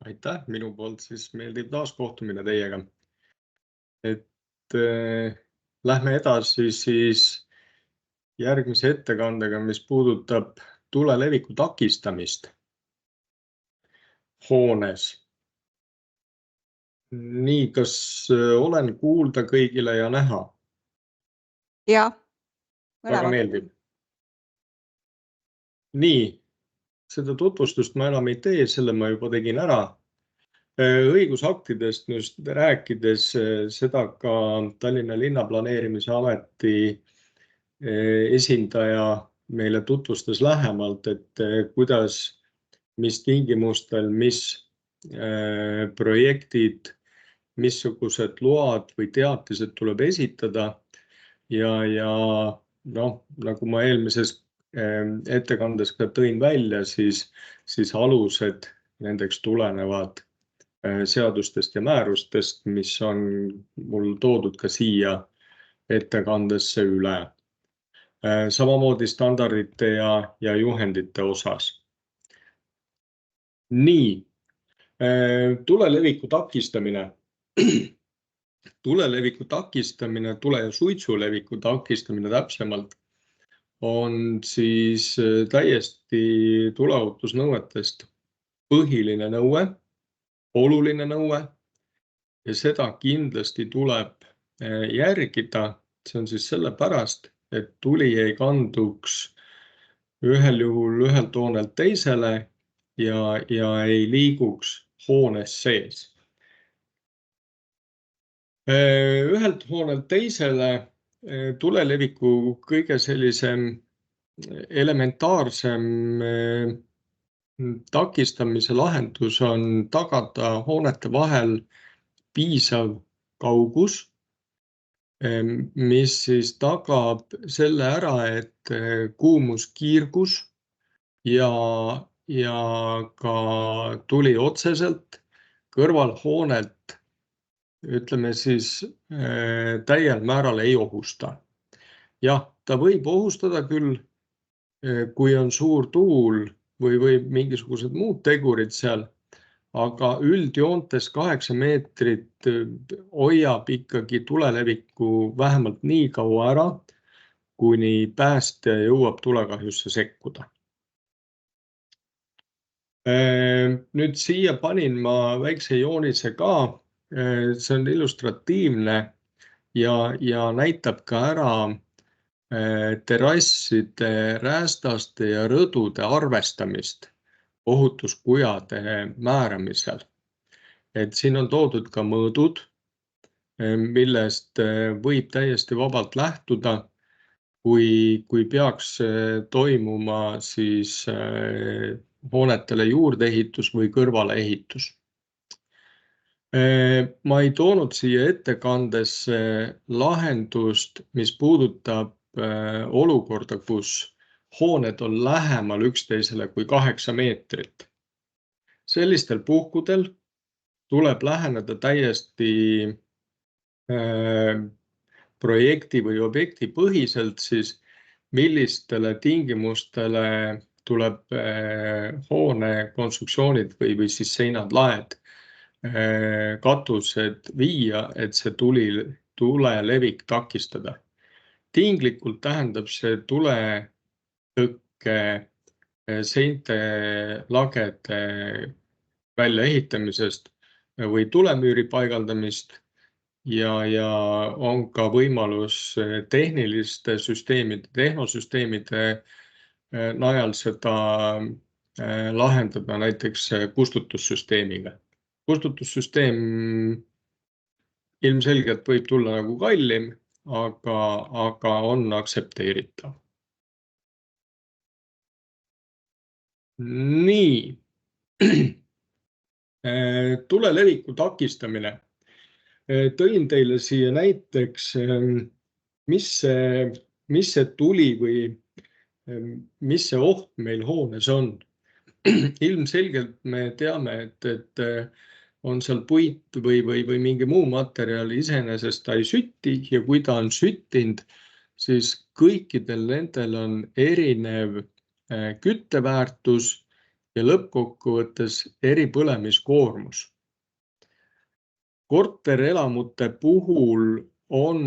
Aitäh, minu poolt siis meeldiv taas kohtumine teiega. Lähme edasi siis järgmise ettekandega, mis puudutab tule leviku takistamist hoones. Nii, kas olen kuulda kõigile ja näha? Jah, Väga meeldiv. Nii, seda tutvustust ma enam ei tee, selle ma juba tegin ära. Õigusaktidest just rääkides seda ka Tallinna linnaplaneerimise ameti esindaja meile tutvustas lähemalt, et kuidas, mis tingimustel, mis projektid, missugused load või teatised tuleb esitada ja nagu ma eelmises ettekandes ka tõin välja, siis alused nendeks tulenevad seadustest ja määrustest, mis on mul toodud ka siia ettekandesse üle. Samamoodi standardite ja juhendite osas. Nii, tule leviku takistamine. Tule leviku takistamine, tule ja suitsu leviku takistamine täpsemalt on siis täiesti tuleohutusnõuetest põhiline nõue, oluline nõue ja seda kindlasti tuleb järgida. See on siis sellepärast, et tuli ei kanduks ühel juhul ühelt hoonelt teisele ja ei liiguks hoones sees. Ühelt hoonelt teisele tule leviku kõige sellisem elementaarsem takistamise lahendus on tagada hoonete vahel piisav kaugus, mis siis tagab selle ära, et kuumuskiirgus ja ka tuli otseselt kõrvalhoonelt, ütleme siis, täiel määral ei ohusta. Jah, ta võib ohustada küll, kui on suur tuul või mingisugused muud tegurid seal, aga üldjoontes 8 meetrit hoiab ikkagi tuleleviku vähemalt nii kaua ära, kuni päästja jõuab tulekahjusse sekkuda. Nüüd siia panin ma väikse joonise ka, see on illustratiivne ja näitab ka ära terrasside, räästaste ja rõdude arvestamist ohutuskujade määramisel. Et siin on toodud ka mõõdud, millest võib täiesti vabalt lähtuda, kui peaks toimuma siis hoonetele juurdeehitus või kõrvaleehitus. Ma ei toonud siia ettekandesse lahendust, mis puudutab olukorda, kus hooned on lähemal üksteisele kui 8 meetrit. Sellistel puhkudel tuleb läheneda täiesti projekti või objekti põhiselt siis, millistele tingimustele tuleb hoone konstruktsioonid või siis seinad, laed, katused viia, et see tule levik takistada. Tinglikult tähendab see tuletõkke seinte lagede väljaehitamisest või tulemüüri paigaldamist ja on ka võimalus tehniliste süsteemide, tehnosüsteemide najal seda lahendada näiteks kustutussüsteemiga. Kustutussüsteem ilmselgelt võib tulla nagu kallim, aga on aktsepteeritav. Nii, tule leviku takistamine. Tõin teile siia näiteks, mis see tuli või mis see oht meil hoones on. Ilmselgelt me teame, et on seal puit või mingi muu materjal, iseenesest ta ei sütti ja kui ta on süttinud, siis kõikidel nendel on erinev kütteväärtus ja lõppkokkuvõttes eripõlemiskoormus. Korterelamute puhul on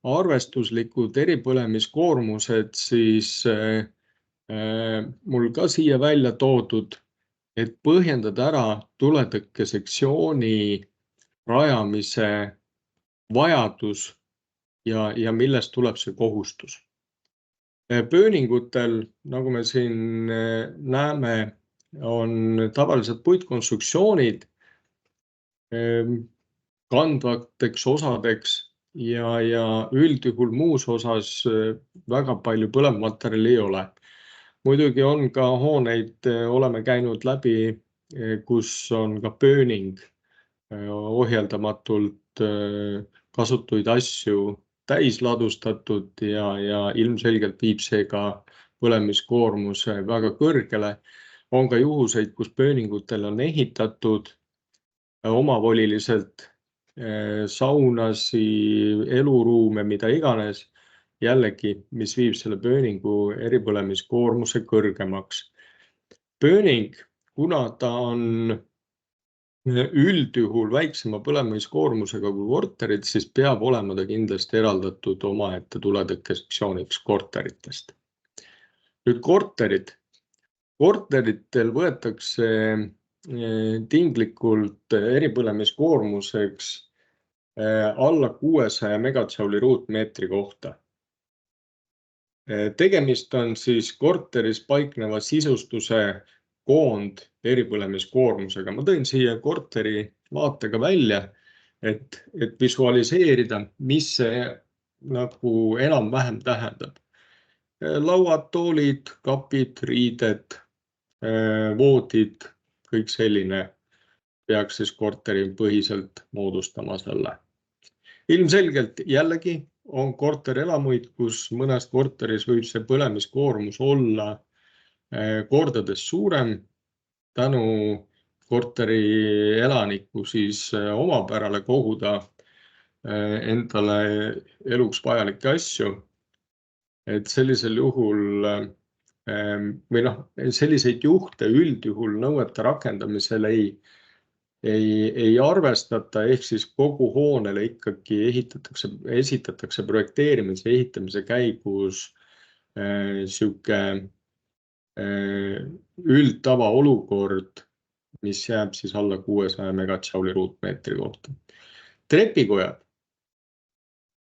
arvestuslikud eripõlemiskoormused siis mul ka siia välja toodud, et põhjendada ära tuletõkkesektsiooni rajamise vajadus ja millest tuleb see kohustus. Pööningutel, nagu me siin näeme, on tavaliselt puitkonstruktsioonid kandvateks osadeks ja üldjuhul muus osas väga palju põlevmaterjali ei ole. Muidugi on ka hooneid, oleme käinud läbi, kus on ka pööning ohjeldamatult kasutuid asju täis ladustatud ja ilmselgelt viib see ka põlemiskoormuse väga kõrgele. On ka juhuseid, kus pööningutel on ehitatud omavoliliselt saunasi, eluruume, mida iganes, jällegi, mis viib selle pööningu eripõlemiskoormuse kõrgemaks. Pööning, kuna ta on üldjuhul väiksema põlemiskoormusega kui korterid, siis peab olema ta kindlasti eraldatud omaette tuletõkkesektsiooniks korteritest. Nüüd korterid. Korteritel võetakse tinglikult eripõlemiskoormuseks alla 600 megatsauli ruutmeetri kohta. Tegemist on siis korteris paikneva sisustuse koond eripõlemiskoormusega. Ma tõin siia korteri vaatega välja, et visualiseerida, mis see nagu enam-vähem tähendab. Lauad, toolid, kapid, riided, voodid, kõik selline peaks siis korteri põhiselt moodustama selle. Ilmselgelt jällegi on korterelamuid, kus mõnes korteris võib see põlemiskoormus olla kordades suurem tänu korteri elaniku siis omapärale koguda endale eluks vajalikke asju. Et sellisel juhul või selliseid juhte üldjuhul nõuete rakendamisel ei arvestata, ehk siis kogu hoonele ikkagi esitatakse projekteerimise ja ehitamise käigus sihuke üldtava olukord, mis jääb siis alla 600 megatsauli ruutmeetri kohta. Trepikojad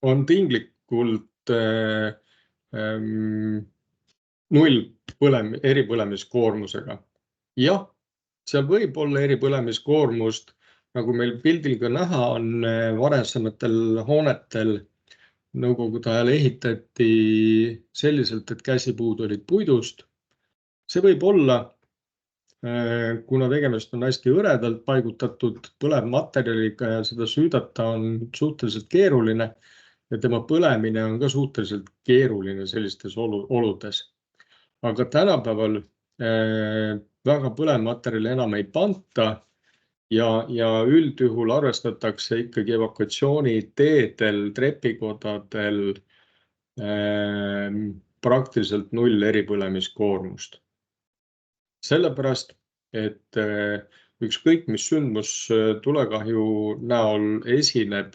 on tinglikult null eripõlemiskoormusega. Jah, seal võib olla eripõlemiskoormust, nagu meil pildil ka näha on varasematel hoonetel. Nõukogude ajal ehitati selliselt, et käsipuud olid puidust. See võib olla, kuna tegemist on hästi hõredalt paigutatud põlevmaterjaliga ja seda süüdata on suhteliselt keeruline ja tema põlemine on ka suhteliselt keeruline sellistes oludes. Aga tänapäeval väga põlevmaterjali enam ei panta ja üldjuhul arvestatakse ikkagi evakuatsiooniteedel, trepikodadel praktiliselt null eripõlemiskoormust. Sellepärast, et ükskõik mis sündmus tulekahju näol esineb,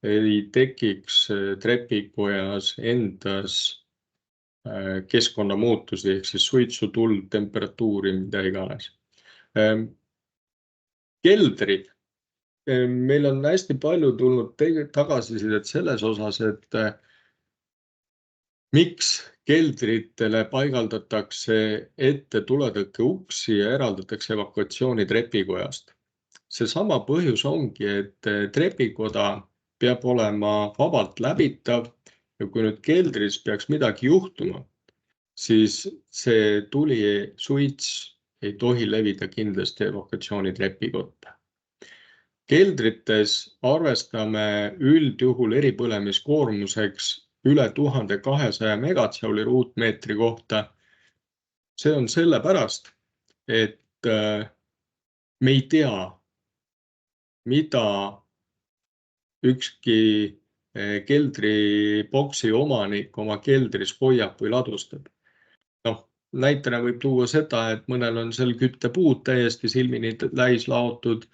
ei tekiks trepikojas endas keskkonnamuutusi, ehk siis suitsu, tuld, temperatuuri, mida iganes. Keldrid. Meil on hästi palju tulnud tagasisidet selles osas, et miks keldritele paigaldatakse ette tuletõkke uksi ja eraldatakse evakuatsiooni trepikojast. Seesama põhjus ongi, et trepikoda peab olema vabalt läbitav ja kui nüüd keldris peaks midagi juhtuma, siis see tuli suits ei tohi levida kindlasti evakuatsiooni trepikotta. Keldrites arvestame üldjuhul eripõlemiskoormuseks üle 1200 megatsauli ruutmeetri kohta. See on sellepärast, et me ei tea, mida ükski keldriboksi omanik oma keldris hoiab või ladustab. näitena võib tuua seda, et mõnel on seal küttepuud täiesti silmini täis laotud,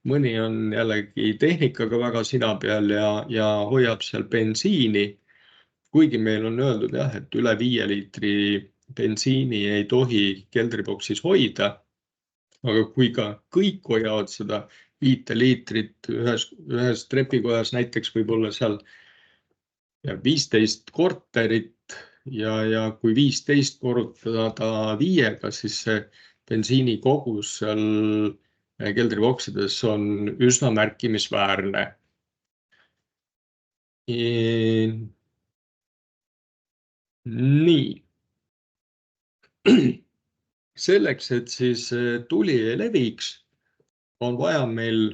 mõni on jällegi tehnikaga väga sina peal ja hoiab seal bensiini. Kuigi meil on öeldud jah, et üle 5 liitri bensiini ei tohi keldriboksis hoida. Aga kui ka kõik hoiavad seda 5 liitrit ühes trepikojas, näiteks võib olla seal 15 korterit ja kui 15 korrutada 5-ga, siis see bensiini kogus seal keldriboksides on üsna märkimisväärne. Nii. Selleks, et siis tuli ei leviks, on vaja meil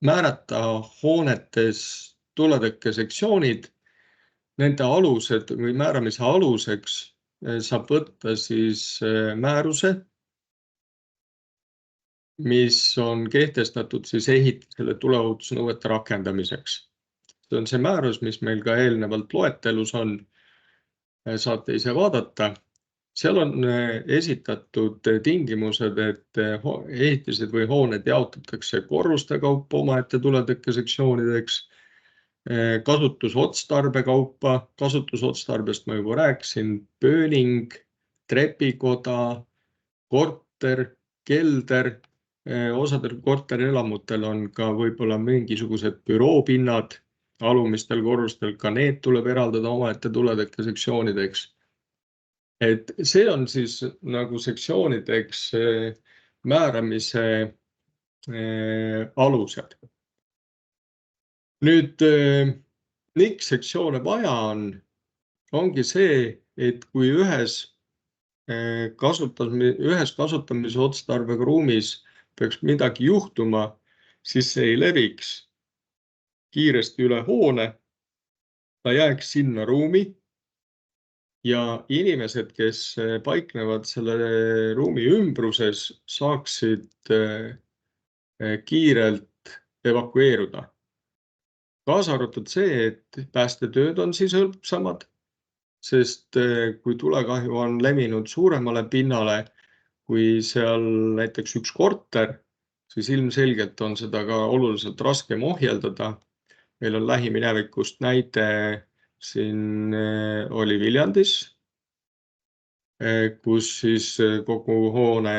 määrata hoonetes tuletõkkesektsioonid. Nende alused või määramise aluseks saab võtta siis määruse, mis on kehtestatud siis ehitisele tuleohutusnõuete rakendamiseks. See on see määrus, mis meil ka eelnevalt loetelus on. Saate ise vaadata. Seal on esitatud tingimused, et ehitised või hooned jaotatakse korruste kaupa omaette tuletõkkesektsioonideks, kasutusotstarbe kaupa, kasutusotstarbest ma juba rääkisin, pööling, trepikoda, korter, kelder, osadel korterelamutel on ka võib-olla mingisugused büroopinnad alumistel korrustel, ka need tuleb eraldada omaette tuletõkkesektsioonideks. Et see on siis nagu sektsioonideks määramise alused. Nüüd, miks sektsioone vaja on, ongi see, et kui ühes kasutamise otstarbega ruumis peaks midagi juhtuma, siis see ei leviks kiiresti üle hoone, ta jääks sinna ruumi ja inimesed, kes paiknevad selle ruumi ümbruses, saaksid kiirelt evakueeruda. Kaasa arvatud see, et päästetööd on siis hõlpsamad, sest kui tulekahju on levinud suuremale pinnale kui seal näiteks üks korter, siis ilmselgelt on seda ka oluliselt raskem ohjeldada. Meil on lähiminevikust näide siin oli Viljandis, kus siis kogu hoone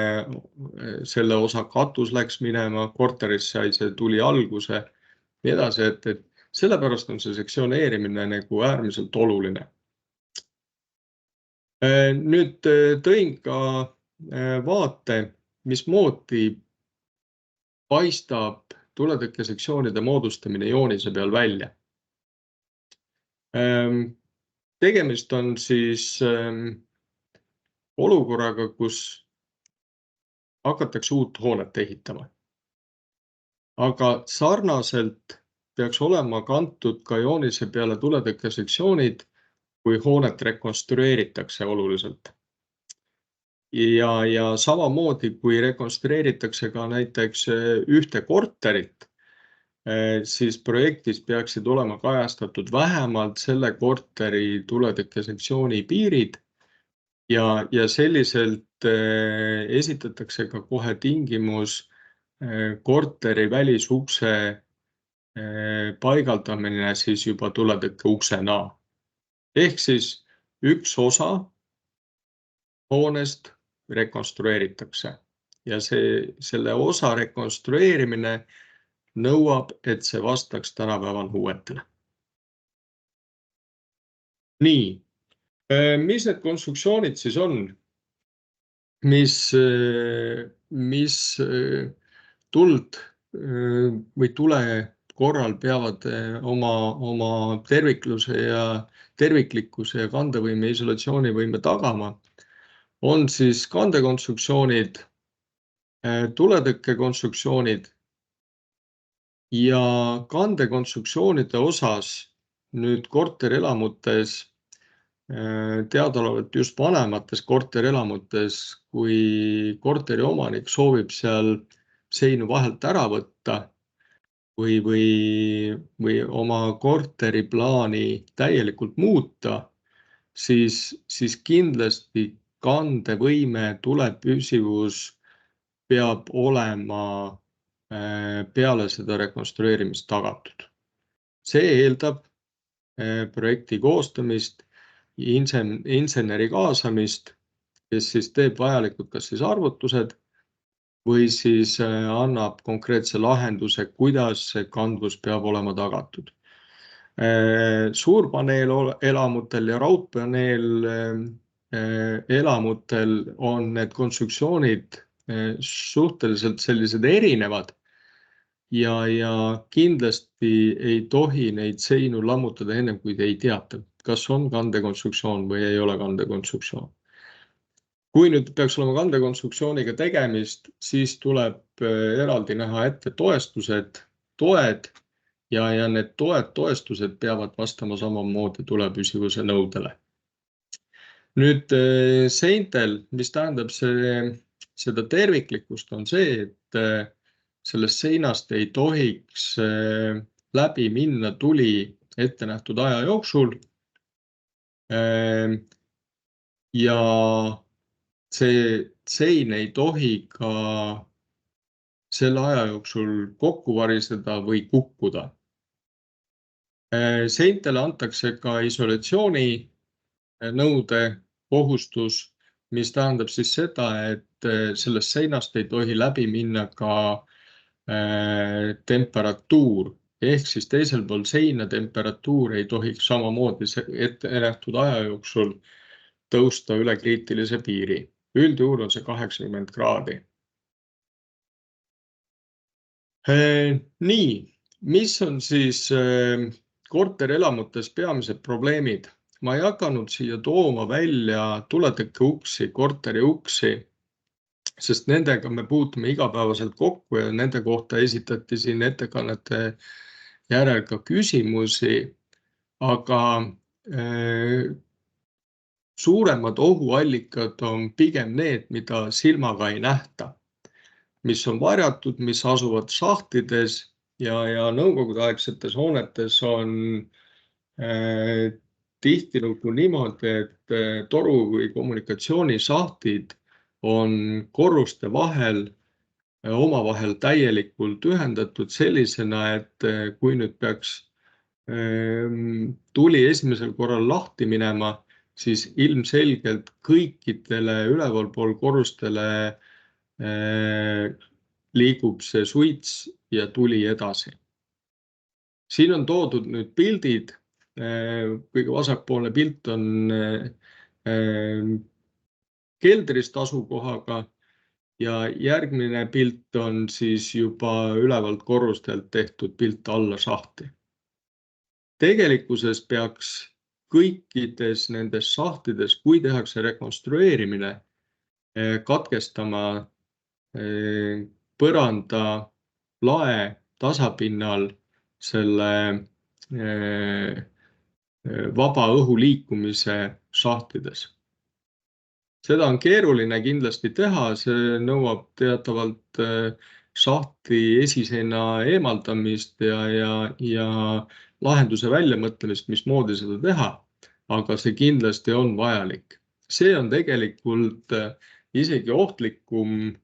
selle osa katus läks minema, korteris sai see tuli alguse, nii edasi, et sellepärast on see sektsioneerimine nagu äärmiselt oluline. Nüüd tõin ka vaate, mismoodi paistab tuletõkkesektsioonide moodustamine joonise peal välja. Tegemist on siis olukorraga, kus hakatakse uut hoonet ehitama. Aga sarnaselt peaks olema kantud ka joonise peale tuletõkkesektsioonid, kui hoonet rekonstrueeritakse oluliselt. Ja samamoodi, kui rekonstrueeritakse ka näiteks ühte korterit, siis projektis peaksid olema kajastatud vähemalt selle korteri tuletõkkesektsiooni piirid ja selliselt esitatakse ka kohe tingimus korteri välisukse paigaldamine siis juba tuletõkkeuksena. Ehk siis üks osa hoonest rekonstrueeritakse ja selle osa rekonstrueerimine nõuab, et see vastaks tänapäeva nõuetele. Nii, mis need konstruktsioonid siis on, mis tuld või tule korral peavad oma tervikluse ja terviklikkuse ja kandevõime isolatsioonivõime tagama, on siis kandekonstruktsioonid, tuletõkkekonstruktsioonid ja kandekonstruktsioonide osas nüüd korterelamutes, teadaolevalt just vanemates korterelamutes, kui korteri omanik soovib seal seinu vahelt ära võtta või oma korteriplaani täielikult muuta, siis kindlasti kandevõime, tulepüsivus peab olema peale seda rekonstrueerimist tagatud. See eeldab projekti koostamist, inseneri kaasamist, kes siis teeb vajalikud kas siis arvutused või siis annab konkreetse lahenduse, kuidas see kandvus peab olema tagatud. Suurpaneelelamutel ja raudpaneel elamutel on need konstruktsioonid suhteliselt sellised erinevad ja kindlasti ei tohi neid seinu lammutada ennem, kui te ei teata, kas on kandekonstruktsioon või ei ole kandekonstruktsioon. Kui nüüd peaks olema kandekonstruktsiooniga tegemist, siis tuleb eraldi näha ette toestused, toed ja need toestused peavad vastama samamoodi tulepüsivuse nõudele. Nüüd seintel, mis tähendab seda terviklikkust, on see, et sellest seinast ei tohiks läbi minna tuli ette nähtud aja jooksul. Ja see sein ei tohi ka selle aja jooksul kokku variseda või kukkuda. Seintele antakse ka isolatsiooni nõude kohustus, mis tähendab siis seda, et sellest seinast ei tohi läbi minna ka temperatuur, ehk siis teisel pool seina temperatuur ei tohiks samamoodi ette nähtud aja jooksul tõusta üle kriitilise piiri. Üldjuhul on see 80 kraadi. Nii, mis on siis korterelamutes peamised probleemid? Ma ei hakanud siia tooma välja tuletõkkeuksi, korteri uksi, sest nendega me puutume igapäevaselt kokku ja nende kohta esitati siin ettekannete järel ka küsimusi, aga suuremad ohuallikad on pigem need, mida silmaga ei nähta, mis on varjatud, mis asuvad sahtides ja nõukogudeaegsetes hoonetes on tihtilugu niimoodi, et toru või kommunikatsioonisahtid on korruste vahel omavahel täielikult ühendatud sellisena, et kui nüüd peaks tuli esimesel korral lahti minema, siis ilmselgelt kõikidele ülevalpool korrustele liigub see suits ja tuli edasi. Siin on toodud nüüd pildid. Kõige vasakpoolne pilt on keldrist asukohaga ja järgmine pilt on siis juba ülevalt korrustelt tehtud pilt alla sahti. Tegelikkuses peaks kõikides nendes sahtides, kui tehakse rekonstrueerimine, katkestama põranda lae tasapinnal selle vaba õhu liikumise sahtides. Seda on keeruline kindlasti teha, see nõuab teatavalt sahti esiseina eemaldamist ja lahenduse väljamõtlemist, mismoodi seda teha, aga see kindlasti on vajalik. See on tegelikult isegi ohtlikum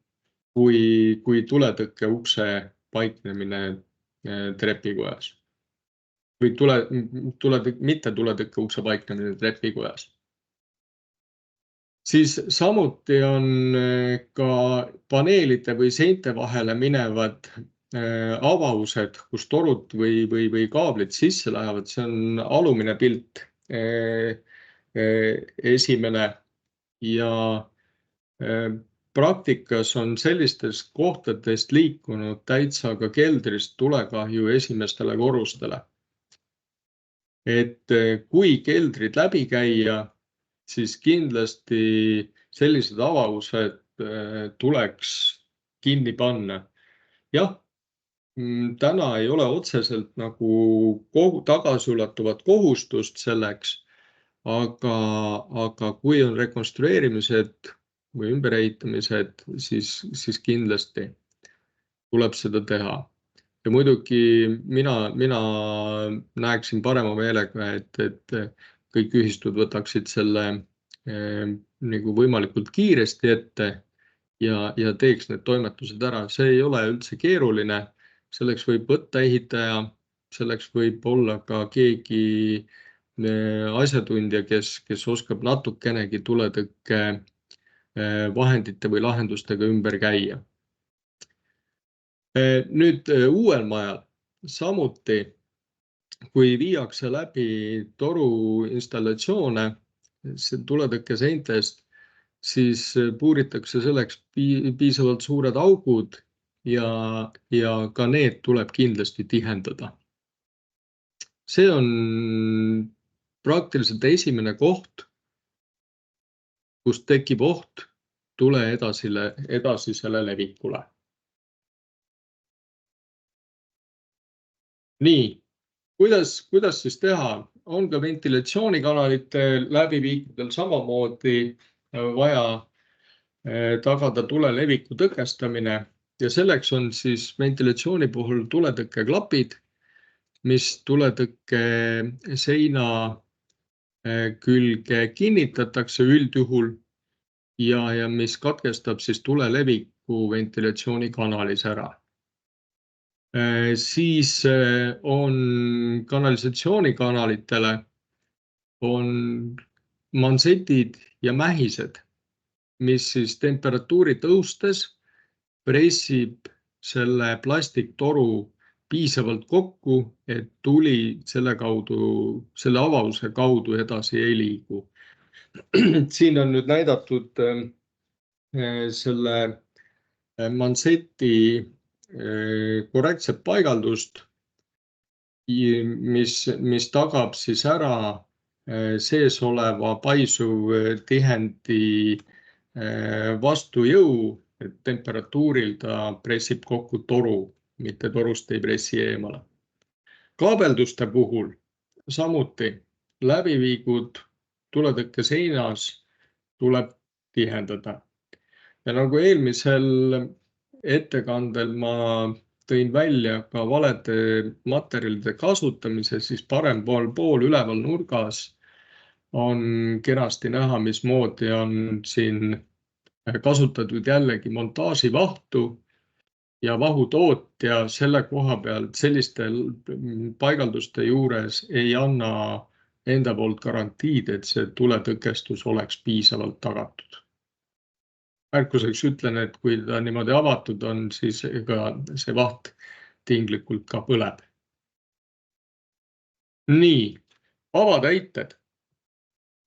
kui tuletõkkeukse paiknemine trepikojas või mitte tuletõkkeukse paiknemine trepikojas. Siis samuti on ka paneelide või seinte vahele minevad avavused, kus torud või kaablid sisse lähevad. See on alumine pilt, esimene, ja praktikas on sellistest kohtadest liikunud täitsa ka keldrist tulekahju esimestele korrustele. Et kui keldrid läbi käia, siis kindlasti sellised avavused tuleks kinni panna. Jah, täna ei ole otseselt nagu tagasiulatuvat kohustust selleks, aga kui on rekonstrueerimised või ümberehitamised, siis kindlasti tuleb seda teha. Ja muidugi mina näeksin parema meelega, et kõik ühistud võtaksid selle nagu võimalikult kiiresti ette ja teeks need toimetused ära. See ei ole üldse keeruline. Selleks võib võtta ehitaja, selleks võib olla ka keegi asjatundja, kes oskab natukenegi tuletõkke vahendite või lahendustega ümber käia. Nüüd uuel majal samuti, kui viiakse läbi toru installatsioone tuletõkkeseintest, siis puuritakse selleks piisavalt suured augud ja ka need tuleb kindlasti tihendada. See on praktiliselt esimene koht, kus tekib oht tule edasisele levikule. Nii, kuidas siis teha? On ka ventilatsioonikanalite läbiviikudel samamoodi vaja tagada tuleleviku tõkestamine ja selleks on siis ventilatsiooni puhul tuletõkkeklapid, mis tuletõkke seina külge kinnitatakse üldjuhul ja mis katkestab siis tuleleviku ventilatsioonikanalis ära. Siis on kanalisatsioonikanalitele on mansetid ja mähised, mis siis temperatuuri tõustes pressib selle plastiktoru piisavalt kokku, et tuli selle avause kaudu edasi ei liigu. Siin on nüüd näidatud selle manseti korrektset paigaldust, mis tagab siis ära sees oleva paisuv tihendi vastujõu, et temperatuuril ta pressib kokku toru, mitte torust ei pressi eemale. Kaabelduste puhul samuti läbiviigud tuletõkke seinas tuleb tihendada. Ja nagu eelmisel ettekandel ma tõin välja ka valede materjalide kasutamise, siis parempool üleval nurgas on kenasti näha, mismoodi on siin kasutatud jällegi montaaživahtu ja vahutootja selle koha peal, et selliste paigalduste juures ei anna enda poolt garantiid, et see tuletõkestus oleks piisavalt tagatud. Märkuseks ütlen, et kui ta niimoodi avatud on, siis ka see vaht tinglikult ka põleb. Nii, avatäited.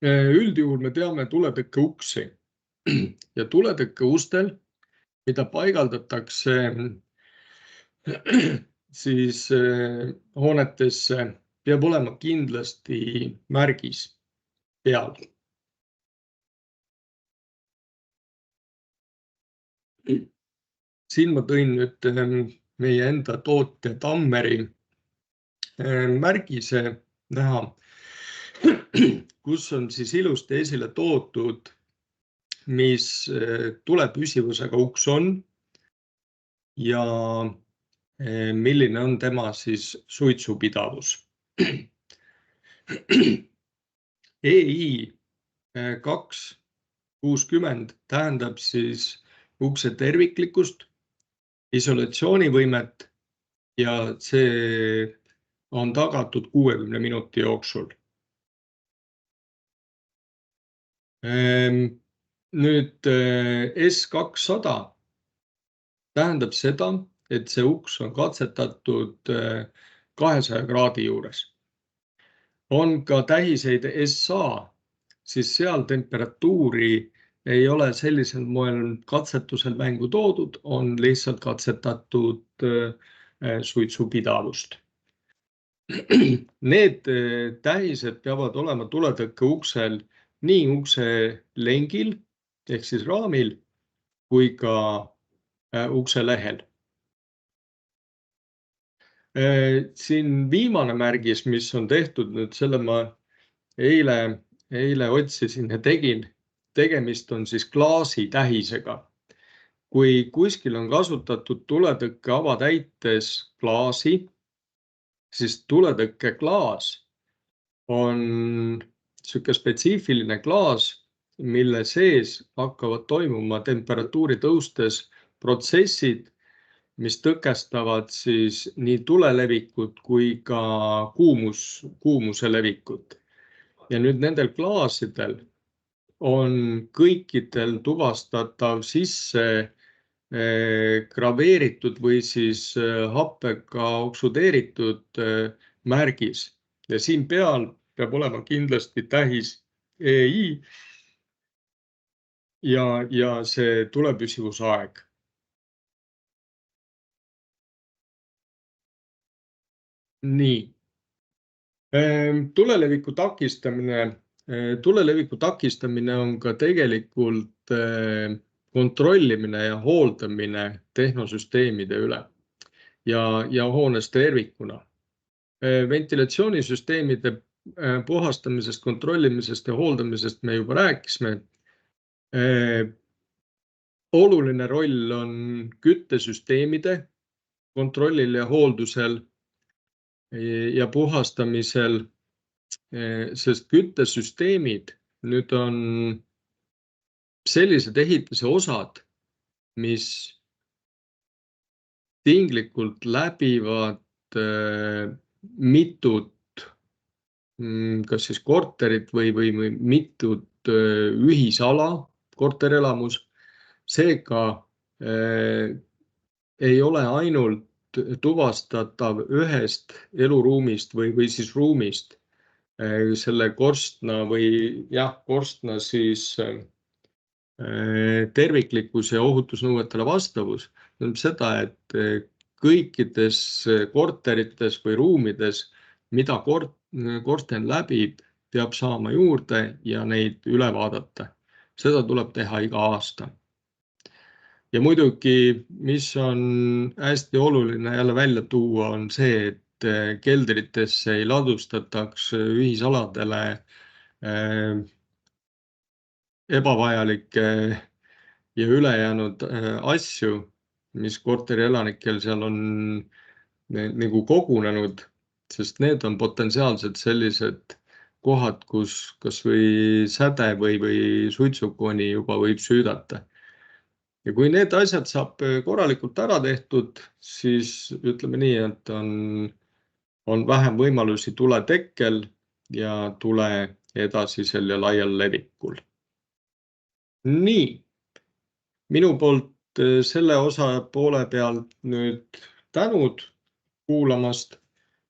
Üldjuhul me teame tuletõkke uksi ja tuletõkke ustel, mida paigaldatakse siis hoonetesse, peab olema kindlasti märgis peal. Siin ma tõin nüüd meie enda tootja Tammeri märgise näha, kus on siis ilusti esile toodud, mis tulepüsivusega uks on ja milline on tema siis suitsupidavus. EI 260 tähendab siis ukse terviklikkust, isolatsioonivõimet ja see on tagatud 60 minuti jooksul. Nüüd S200 tähendab seda, et see uks on katsetatud 200 kraadi juures. On ka tähiseid SA, siis seal temperatuuri ei ole sellisel moel katsetusel mängu toodud, on lihtsalt katsetatud suitsupidavust. Need tähised peavad olema tuletõkke uksel nii ukse lengil ehk siis raamil kui ka ukse lehel. Siin viimane märgis, mis on tehtud, nüüd selle ma eile otsisin ja tegin, tegemist on siis klaasitähisega. Kui kuskil on kasutatud tuletõkke avatäites klaasi, siis tuletõkke klaas on selline spetsiifiline klaas, mille sees hakkavad toimuma temperatuuri tõustes protsessid, mis tõkestavad siis nii tule levikut kui ka kuumuse levikut. Ja nüüd nendel klaasidel on kõikidel tuvastatav sisse graveeritud või siis happega oksudeeritud märgis. Ja siin peal peab olema kindlasti tähis EI ja see tulepüsivusaeg. Nii. Tuleleviku takistamine on ka tegelikult kontrollimine ja hooldamine tehnosüsteemide üle ja hoones tervikuna. Ventilatsioonisüsteemide puhastamisest, kontrollimisest ja hooldamisest me juba rääkisime. Oluline roll on küttesüsteemide kontrollil ja hooldusel ja puhastamisel, sest küttesüsteemid nüüd on sellised ehitise osad, mis tinglikult läbivad mitut, kas siis korterit või mitut ühisala, korterelamus. Seega ei ole ainult tuvastatav ühest eluruumist või siis ruumist selle korstna siis terviklikkus ja ohutusnõuetele vastavus. Tähendab seda, et kõikides korterites või ruumides, mida korsten läbib, peab saama juurde ja neid üle vaadata. Seda tuleb teha iga aasta. Ja muidugi, mis on hästi oluline jälle välja tuua, on see, et keldritesse ei ladustataks ühisaladele ebavajalikke ja ülejäänud asju, mis korterielanikel seal on nagu kogunenud, sest need on potentsiaalselt sellised kohad, kus kas või säde või suitsukoni juba võib süüdata. Ja kui need asjad saab korralikult ära tehtud, siis ütleme nii, et on vähem võimalusi tule tekkel ja tule edasisel ja laial levikul. Nii, minu poolt selle osa poole pealt nüüd tänud kuulamast.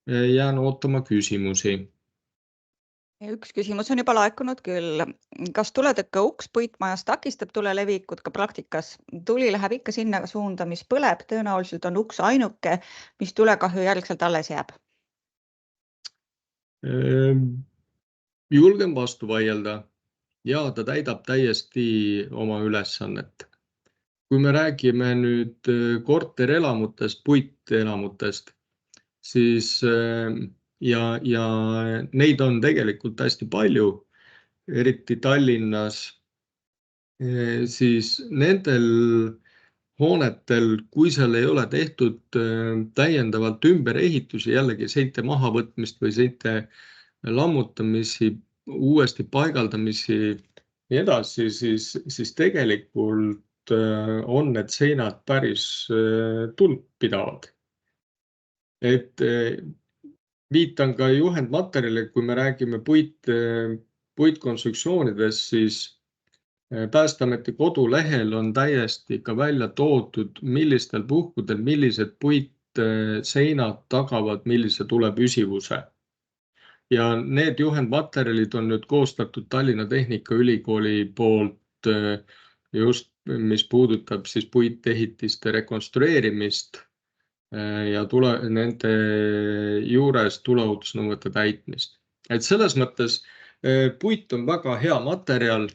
Jään ootama küsimusi. Üks küsimus on juba laekunud küll. Kas tuletõkke uks puitmajas takistab tule levikut ka praktikas? Tuli läheb ikka sinna suunda, mis põleb. Tõenäoliselt on uks ainuke, mis tulekahju järgselt alles jääb. Julgen vastu vaielda. Ja ta täidab täiesti oma ülesannet. Kui me räägime nüüd korterelamutest, puitelamutest, siis ja neid on tegelikult hästi palju, eriti Tallinnas, siis nendel hoonetel, kui seal ei ole tehtud täiendavalt ümberehitusi, jällegi seinte mahavõtmist või seinte lammutamisi, uuesti paigaldamisi ja edasi, siis tegelikult on need seinad päris tundpidavad. Et viitan ka juhendmaterjali, kui me räägime puitkonstruktsioonidest, siis Päästeameti kodulehel on täiesti ka välja toodud, millistel puhkudel, millised puitseinad tagavad, millise tulepüsivuse. Ja need juhendmaterjalid on nüüd koostatud Tallinna Tehnikaülikooli poolt just, mis puudutab siis puitehitiste rekonstrueerimist ja nende juures tuleohutusnõuete täitmist. Et selles mõttes puit on väga hea materjal.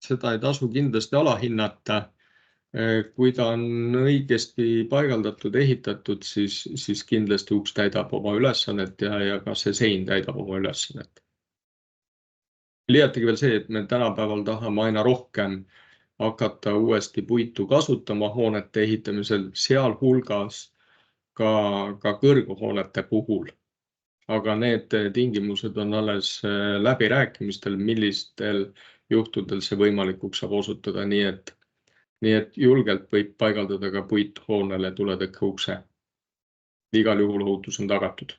Seda ei tasu kindlasti alahinnata. Kui ta on õigesti paigaldatud, ehitatud, siis kindlasti uks täidab oma ülesannet ja ka see sein täidab oma ülesannet. Liiatigi veel see, et me tänapäeval tahame aina rohkem hakata uuesti puitu kasutama hoonete ehitamisel, sealhulgas ka kõrghoonete puhul. aga need tingimused on alles läbirääkimistel, millistel juhtudel see võimalikuks saab osutuda, nii et julgelt võib paigaldada ka puithoonele tuletõkkeukse. Igal juhul ohutus on tagatud.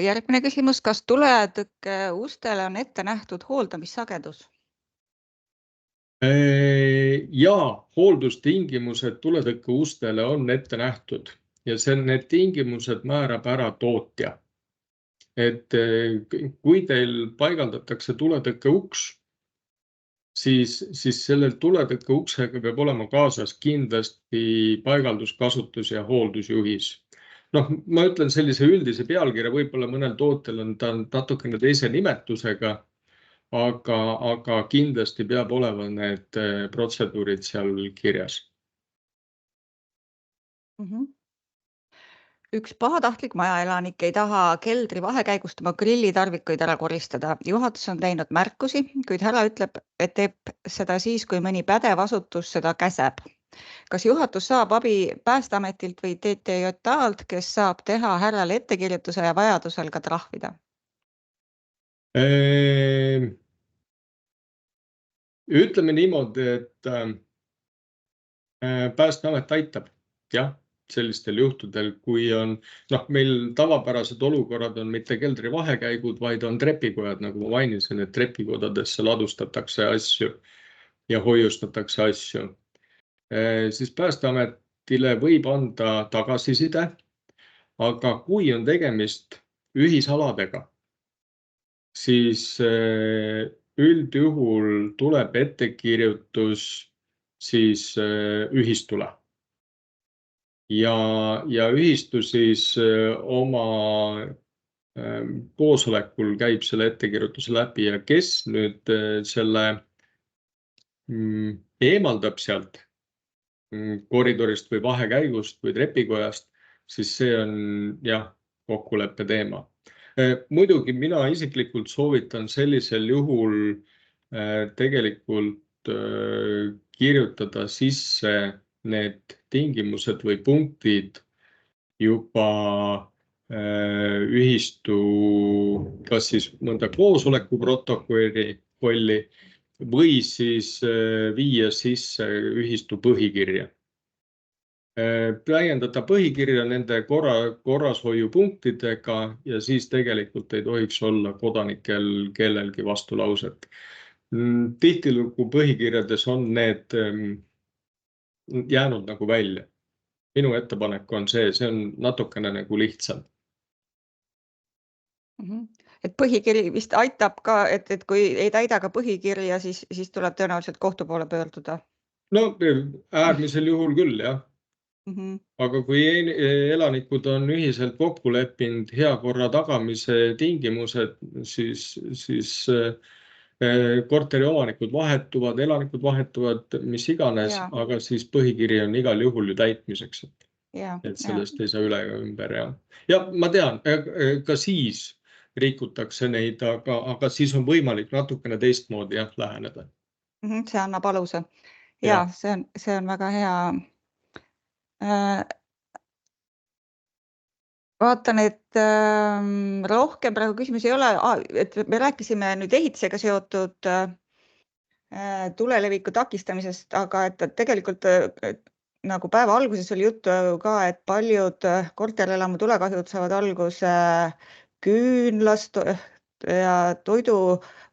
Järgmine küsimus, kas tuletõkkeustele on ette nähtud hooldamissagedus? Ja hooldustingimused tuletõkkeustele on ette nähtud ja need tingimused määrab ära tootja. Et kui teil paigaldatakse tuletõkkeuks, siis sellel tuletõkkeuksega peab olema kaasas kindlasti paigaldus-, kasutus- ja hooldusjuhis. Ma ütlen sellise üldise pealkirja, võib-olla mõnel tootel on ta natukene teise nimetusega, aga kindlasti peab olema need protseduurid seal kirjas. Üks pahatahtlik majaelanik ei taha keldri vahekäigust oma grillitarvikuid ära koristada. Juhatus on teinud märkusi, kuid härra ütleb, et teeb seda siis, kui mõni pädev asutus seda käseb. Kas juhatus saab abi Päästeametilt või TTJA-lt, kes saab teha härrale ettekirjutuse ja vajadusel ka trahvida? Ütleme niimoodi, et Päästeamet aitab, jah, sellistel juhtudel, kui on, meil tavapärased olukorrad on mitte keldri vahekäigud, vaid on trepikojad, nagu ma mainisin, et trepikodadesse ladustatakse asju ja hoiustatakse asju. Siis Päästeametile võib anda tagasiside, aga kui on tegemist ühisaladega, siis üldjuhul tuleb ettekirjutus siis ühistule. Ja ühistu siis oma koosolekul käib selle ettekirjutuse läbi ja kes nüüd selle eemaldab sealt koridorist või vahekäigust või trepikojast, siis see on jah, kokkuleppe teema. Muidugi mina isiklikult soovitan sellisel juhul tegelikult kirjutada sisse need tingimused või punktid juba ühistu, kas siis mõnda koosoleku protokolli või siis viia sisse ühistu põhikirja. Täiendada põhikirja nende korrashoiupunktidega ja siis tegelikult ei tohiks olla kodanikel kellelgi vastulauset. Tihtilugu põhikirjades on need jäänud nagu välja. Minu ettepanek on see on natukene nagu lihtsam. Et põhikiri vist aitab ka, et kui ei täida ka põhikirja, siis tuleb tõenäoliselt kohtu poole pöörduda. Äärmisel juhul küll, jah. Aga kui elanikud on ühiselt kokku leppinud hea korra tagamise tingimused, siis korteri omanikud vahetuvad, elanikud vahetuvad, mis iganes, aga siis põhikiri on igal juhul ju täitmiseks. Et sellest ei saa üle ja ümber. Ja ma tean, ka siis rikutakse neid, aga siis on võimalik natukene teistmoodi läheneda. See annab aluse. Ja see on väga hea. Vaatan, et rohkem praegu küsimusi ei ole, et me rääkisime nüüd ehitisega seotud tuleleviku takistamisest, aga et tegelikult nagu päeva alguses oli juttu ka, et paljud korterelamu tulekahjud saavad alguse küünlast ja toidu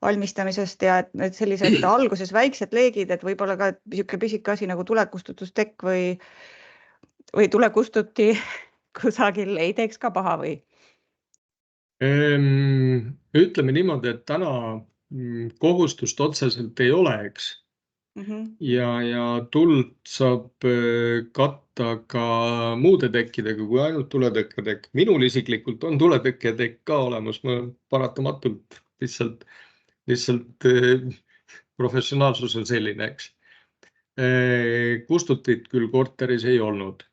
valmistamisest ja et sellised alguses väiksed leegid, et võib-olla ka niisugune pisike asi nagu tulekustutustekk või tulekustuti kusagil ei teeks ka paha või? Ütleme niimoodi, et täna kohustust otseselt ei ole, eks. Ja tuld saab katta ka muude tekkidega kui ainult tuletõkketekk. Minul isiklikult on tuletõkketekk ka olemas, ma paratamatult lihtsalt professionaalsus on selline, eks. Kustutit küll korteris ei olnud,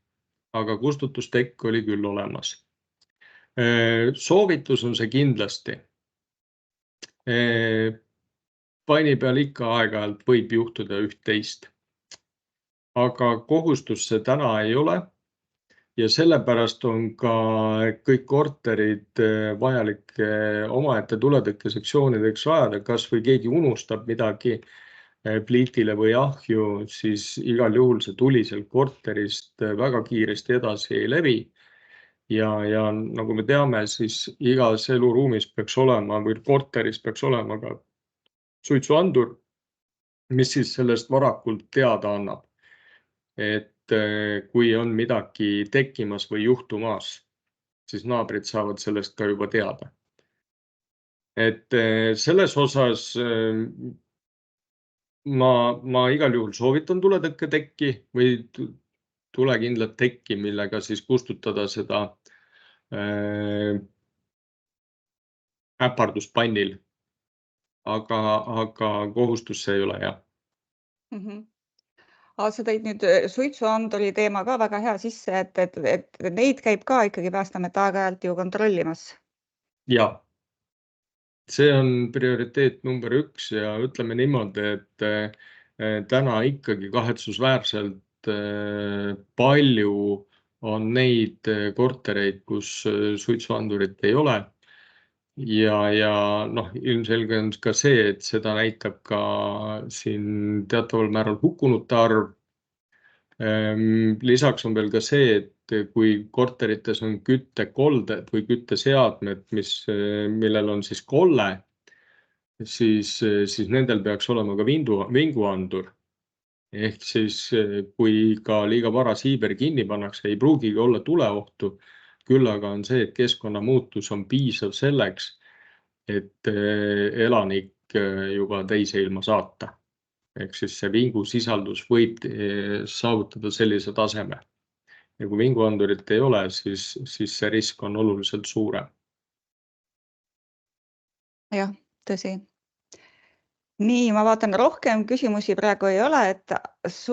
aga kustutustekk oli küll olemas. Soovitus on see kindlasti. Paini peal ikka aeg-ajalt võib juhtuda üht-teist. Aga kohustus see täna ei ole. ja sellepärast on ka kõik korterid vajalik omaette tuletõkkesektsioonideks rajada, kas või keegi unustab midagi pliitile või ahju, siis igal juhul see tuli sealt korterist väga kiiresti edasi ei levi. Ja nagu me teame, siis igas eluruumis peaks olema või korteris peaks olema ka suitsuandur, mis siis sellest varakult teada annab, et kui on midagi tekkimas või juhtumas, siis naabrid saavad sellest ka juba teada. Et selles osas ma igal juhul soovitan tuletõkketekki või tulekindlat tekki, millega siis kustutada seda äpardust pannil. Aga kohustus see ei ole, jah. Sa tõid nüüd suitsuanduri teema ka väga hea sisse, et neid käib ka ikkagi Päästeamet aeg-ajalt ju kontrollimas. Ja, see on prioriteet number 1 ja ütleme niimoodi, et täna ikkagi kahetsusväärselt palju on neid kortereid, kus suitsuandurit ei ole. Ja noh, ilmselge on ka see, et seda näitab ka siin teataval määral hukkunute arv. Lisaks on veel ka see, et kui korterites on küttekolded või kütteseadmed, millel on siis kolle, siis nendel peaks olema ka vinguandur. Ehk siis kui ka liiga vara siiber kinni pannakse, ei pruugigi olla tuleohtu. Küll aga on see, et keskkonnamuutus on piisav selleks, et elanik juba teise ilma saata. Ehk siis see vingusisaldus võib saavutada sellise taseme. Ja kui vinguandurit ei ole, siis see risk on oluliselt suurem. Jah, tõsi. Nii, ma vaatan, rohkem küsimusi praegu ei ole, et